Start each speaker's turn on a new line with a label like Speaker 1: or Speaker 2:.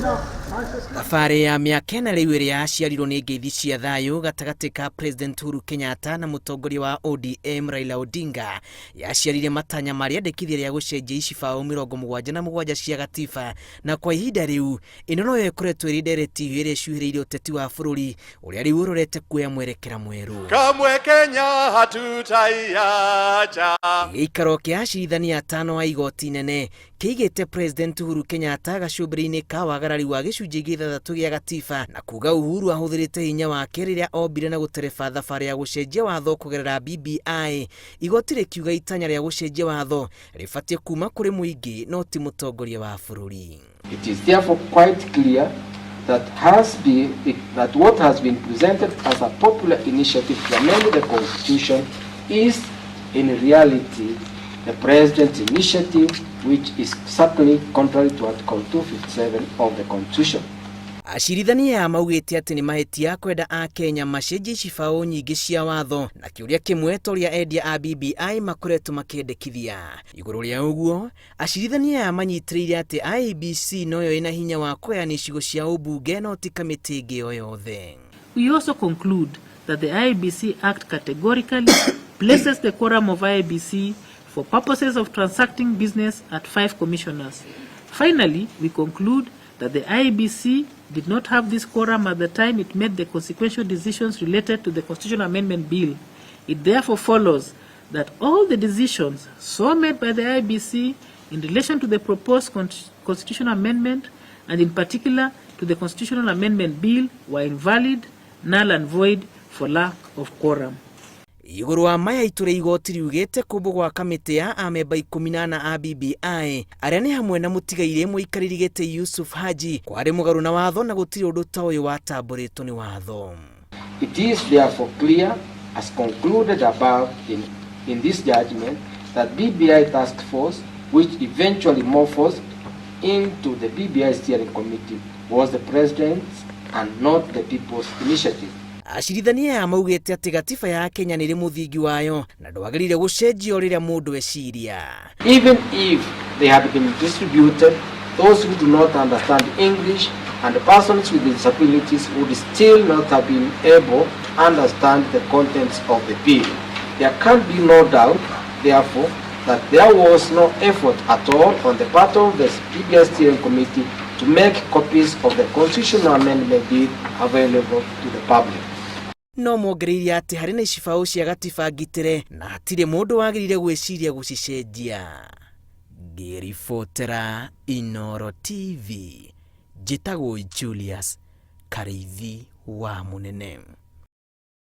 Speaker 1: Thabarĩ ya mĩaka ĩna rĩu ĩrĩa yaciarirwo nĩ ngeithi cia thayũ gatagatĩ ka President Uhuru Kenyatta na mũtongoria wa ODM Raila Odinga yaciarire matanya ma rĩendekithia rĩa gũcenjia icibao 77 cia gatiba, na kwa ihinda rĩu ĩno noyo ĩkoretwo ĩrĩ ndereti ĩrĩa ĩcuhĩrĩirie ũteti wa bũrũri ũrĩa rĩu ũrorete kuoya mwerekera mwerũ.
Speaker 2: Kamwe Kenya hatutaiacha.
Speaker 1: Gĩikaro kĩa acirithania atano a igoti inene kĩigĩte President Uhuru Kenyatta gacũmbĩrĩ-inĩ ka wagarari wa gĩcunjĩ gĩa 6 gĩa gatiba, na kuga Uhuru ahũthĩrĩte hinya wake rĩrĩa ombire na gũtereba thabarĩ ya gũcenjia watho kũgerera BBI. Igoti rĩkiuga itanya rĩa gũcenjia watho rĩbatiĩ kuma kũrĩ mũingĩ no ti mũtongoria wa bũrũri.
Speaker 3: It is therefore quite clear that what has been presented as a popular initiative to amend the constitution is in reality the president's initiative, which is certainly contrary to Article 257 of the Constitution.
Speaker 1: Acirithania maugĩte atĩ nĩ mahĩtia kwenda a Kenya macenjie cibao nyingĩ cia watho, na kĩũria kĩmwe torĩa endia a BBI makoretwo makĩendekithia. Igũrũ rĩa ũguo, acirithania manyitĩrĩire atĩ IEBC noyo ĩna hinya wa kũheana icigo cia ũmbunge no ti kamĩtĩ ĩngĩ o yothe.
Speaker 4: We also conclude that the IEBC Act categorically places the quorum of IEBC for purposes of transacting business at 5 commissioners. Finally, we conclude that the IEBC did not have this quorum at the time it made the consequential decisions related to the Constitutional Amendment Bill. It therefore follows that all the decisions so made by the IEBC in relation to the proposed constitutional amendment, and in particular to the Constitutional Amendment Bill, were invalid, null and void for lack of quorum.
Speaker 1: Igũrũ wa maya itũre igoti riugĩte kũmbũ gwa kamĩtĩ ya amemba 14 a BBI arĩa nĩ hamwe na mũtigairĩ mũikarĩri gĩtĩ Yusuf Haji kwarĩ mũgarũ na watho na gũtirĩ ũndũ ta ũyũ watambũrĩtwo nĩ watho.
Speaker 3: It is therefore clear, as concluded above in this judgment, that BBI task force, which eventually morphed into the BBI steering committee, was the president's and not the people's initiative.
Speaker 1: Acirithania maugĩte atĩ gatiba ya Kenya nĩ rĩ mũthingi wayo na ndwagĩrĩire gũcenjio rĩrĩa mũndũ eciria.
Speaker 3: Even if they had been distributed, those who do not understand English and the persons with disabilities would still not have been able to understand the contents of the bill. There can be no doubt, therefore, that there was no effort at all on the part of the BBI steering committee to make copies of the constitutional amendment bill available to the public.
Speaker 1: No mwongereire atĩ harĩ na icibao cia gatiba ngitĩre na hatirĩ mũndũ wagĩrĩire gwĩciria gũcicenjia. Ngĩribotera Inooro TV, njĩtagwo Julius Karĩithi wa Mũnene.